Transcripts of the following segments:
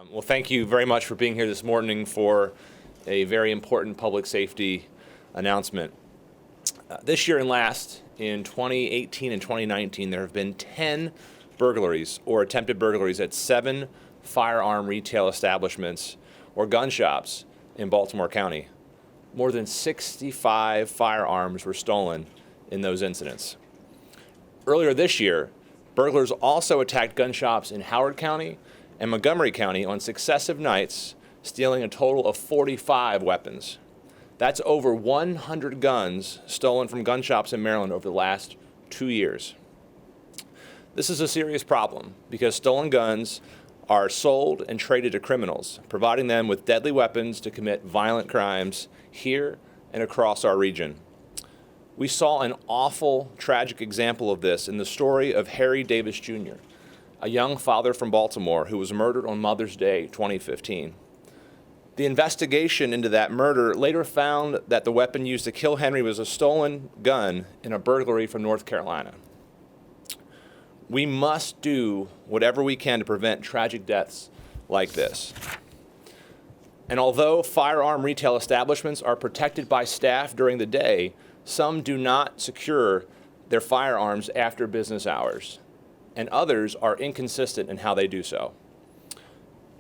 Well, thank you very much for being here this morning for a very important public safety announcement. This year and last, in 2018 and 2019, there have been 10 burglaries or attempted burglaries at 7 firearm retail establishments or gun shops in Baltimore County. More than 65 firearms were stolen in those incidents. Earlier this year, burglars also attacked gun shops in Howard County and Montgomery County on successive nights, stealing a total of 45 weapons. That's over 100 guns stolen from gun shops in Maryland over the last 2 years. This is a serious problem because stolen guns are sold and traded to criminals, providing them with deadly weapons to commit violent crimes here and across our region. We saw an awful, tragic example of this in the story of Harry Davis Jr., a young father from Baltimore who was murdered on Mother's Day 2015. The investigation into that murder later found that the weapon used to kill Henry was a stolen gun in a burglary from North Carolina. We must do whatever we can to prevent tragic deaths like this. And although firearm retail establishments are protected by staff during the day, some do not secure their firearms after business hours, and others are inconsistent in how they do so.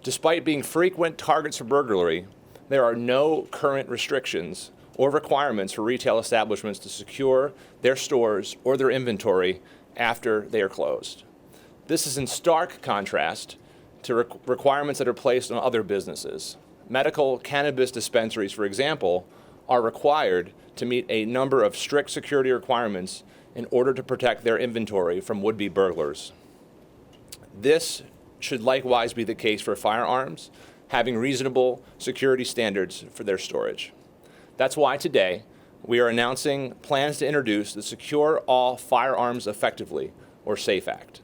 Despite being frequent targets for burglary, there are no current restrictions or requirements for retail establishments to secure their stores or their inventory after they are closed. This is in stark contrast to requirements that are placed on other businesses. Medical cannabis dispensaries, for example, are required to meet a number of strict security requirements in order to protect their inventory from would-be burglars. This should likewise be the case for firearms, having reasonable security standards for their storage. That's why today we are announcing plans to introduce the Secure All Firearms Effectively, or SAFE Act.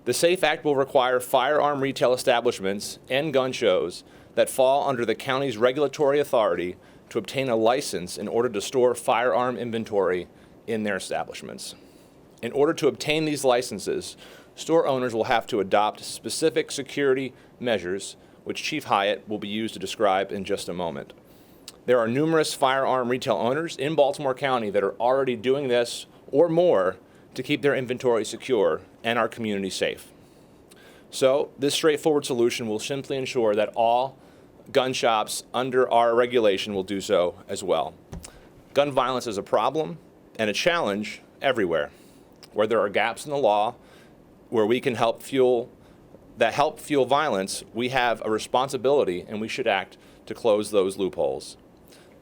The SAFE Act will require firearm retail establishments and gun shows that fall under the county's regulatory authority to obtain a license in order to store firearm inventory in their establishments. In order to obtain these licenses, store owners will have to adopt specific security measures, which Chief Hyatt will be used to describe in just a moment. There are numerous firearm retail owners in Baltimore County that are already doing this or more to keep their inventory secure and our community safe. So this straightforward solution will simply ensure that all gun shops under our regulation will do so as well. Gun violence is a problem and a challenge everywhere. Where there are gaps in the law, where we can help fuel violence, we have a responsibility and we should act to close those loopholes.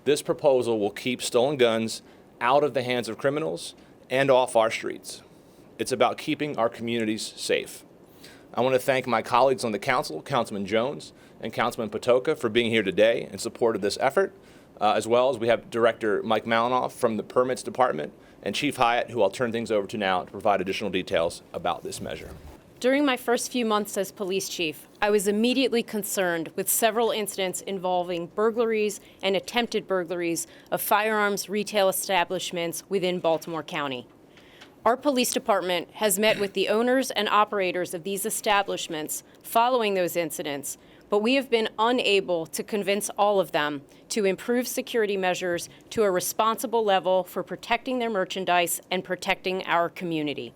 This proposal will keep stolen guns out of the hands of criminals and off our streets. It's about keeping our communities safe. I want to thank my colleagues on the council, Councilman Jones and Councilman Patoka, for being here today in support of this effort, as well as we have Director Mike Malinoff from the Permits Department and Chief Hyatt, who I'll turn things over to now to provide additional details about this measure. During my first few months as police chief, I was immediately concerned with several incidents involving burglaries and attempted burglaries of firearms retail establishments within Baltimore County. Our police department has met with the owners and operators of these establishments following those incidents, but we have been unable to convince all of them to improve security measures to a responsible level for protecting their merchandise and protecting our community.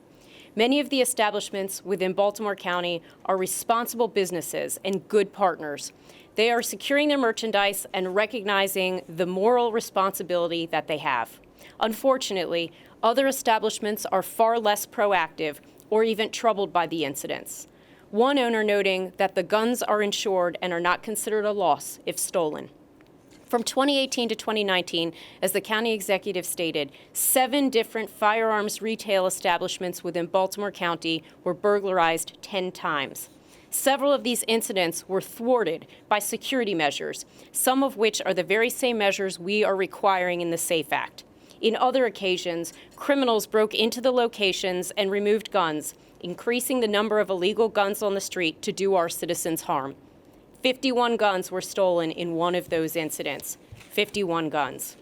Many of the establishments within Baltimore County are responsible businesses and good partners. They are securing their merchandise and recognizing the moral responsibility that they have. Unfortunately, other establishments are far less proactive or even troubled by the incidents. One owner noting that the guns are insured and are not considered a loss if stolen. From 2018 to 2019, as the county executive stated, 7 different firearms retail establishments within Baltimore County were burglarized 10 times. Several of these incidents were thwarted by security measures, some of which are the very same measures we are requiring in the SAFE Act. In other occasions, criminals broke into the locations and removed guns, increasing the number of illegal guns on the street to do our citizens harm. 51 guns were stolen in one of those incidents. 51 guns.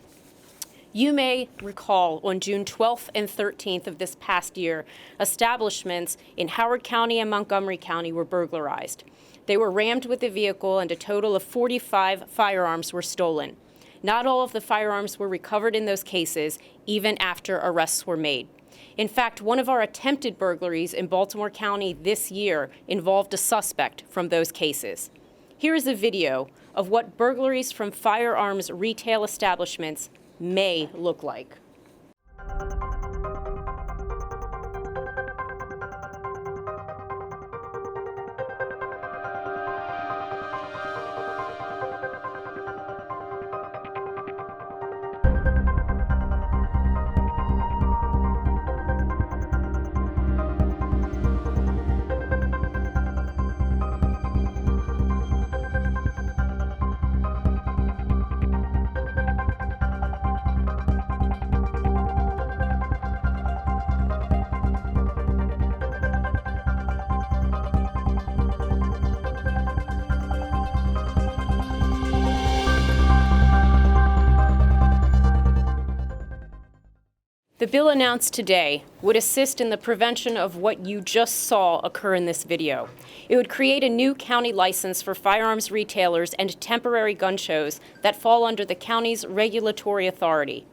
You may recall on June 12th and 13th of this past year, establishments in Howard County and Montgomery County were burglarized. They were rammed with the vehicle, and a total of 45 firearms were stolen. Not all of the firearms were recovered in those cases, even after arrests were made. In fact, one of our attempted burglaries in Baltimore County this year involved a suspect from those cases. Here is a video of what burglaries from firearms retail establishments may look like. The bill announced today would assist in the prevention of what you just saw occur in this video. It would create a new county license for firearms retailers and temporary gun shows that fall under the county's regulatory authority.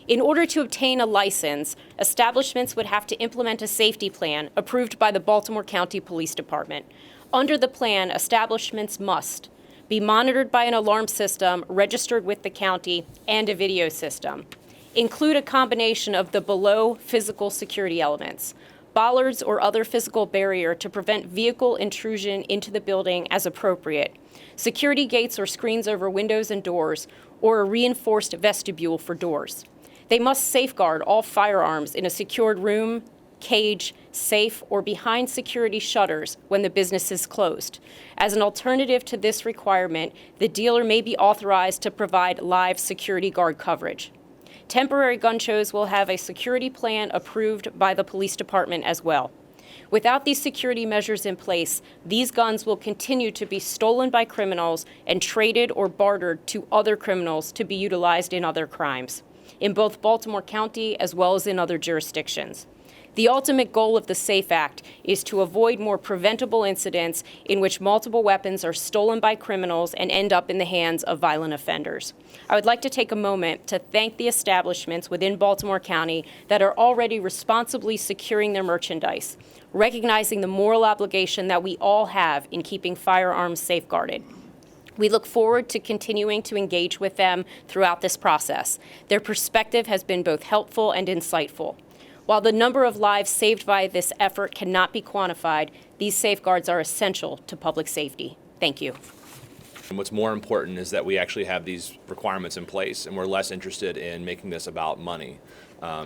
In order to obtain a license, establishments would have to implement a safety plan approved by the Baltimore County Police Department. Under the plan, establishments must be monitored by an alarm system registered with the county and a video system. Include a combination of the below physical security elements: bollards or other physical barrier to prevent vehicle intrusion into the building as appropriate, security gates or screens over windows and doors, or a reinforced vestibule for doors. They must safeguard all firearms in a secured room, cage, safe, or behind security shutters when the business is closed. As an alternative to this requirement, the dealer may be authorized to provide live security guard coverage. Temporary gun shows will have a security plan approved by the police department as well. Without these security measures in place, these guns will continue to be stolen by criminals and traded or bartered to other criminals to be utilized in other crimes, in both Baltimore County as well as in other jurisdictions. The ultimate goal of the SAFE Act is to avoid more preventable incidents in which multiple weapons are stolen by criminals and end up in the hands of violent offenders. I would like to take a moment to thank the establishments within Baltimore County that are already responsibly securing their merchandise, recognizing the moral obligation that we all have in keeping firearms safeguarded. We look forward to continuing to engage with them throughout this process. Their perspective has been both helpful and insightful. While the number of lives saved by this effort cannot be quantified, these safeguards are essential to public safety. Thank you. And what's more important is that we actually have these requirements in place, and we're less interested in making this about money.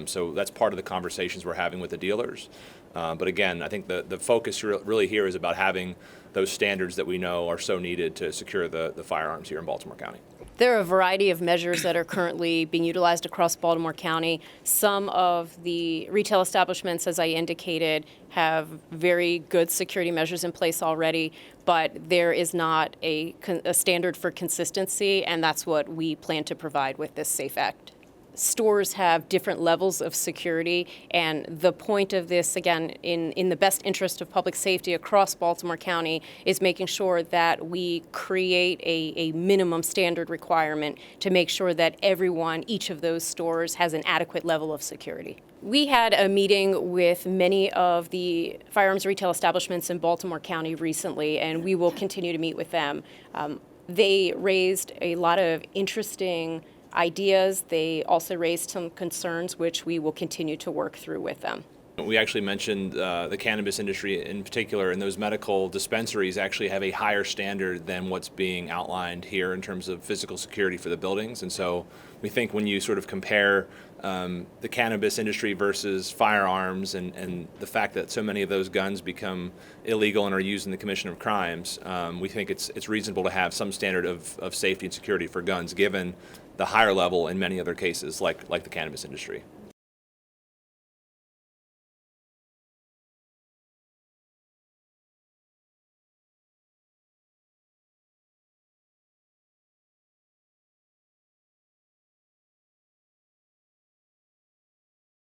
So that's part of the conversations we're having with the dealers. But again, I think the focus really here is about having those standards that we know are so needed to secure the firearms here in Baltimore County. There are a variety of measures that are currently being utilized across Baltimore County. Some of the retail establishments, as I indicated, have very good security measures in place already, but there is not a standard for consistency, and that's what we plan to provide with this SAFE Act. Stores have different levels of security, and the point of this, again, in the best interest of public safety across Baltimore County, is making sure that we create a minimum standard requirement to make sure that everyone, each of those stores, has an adequate level of security. We had a meeting with many of the firearms retail establishments in Baltimore County recently, and we will continue to meet with them. They raised a lot of interesting ideas. They also raised some concerns, which we will continue to work through with them. We actually mentioned the cannabis industry in particular, and those medical dispensaries actually have a higher standard than what's being outlined here in terms of physical security for the buildings. And so we think when you sort of compare the cannabis industry versus firearms and the fact that so many of those guns become illegal and are used in the commission of crimes, we think it's reasonable to have some standard of safety and security for guns, given the higher level in many other cases like the cannabis industry.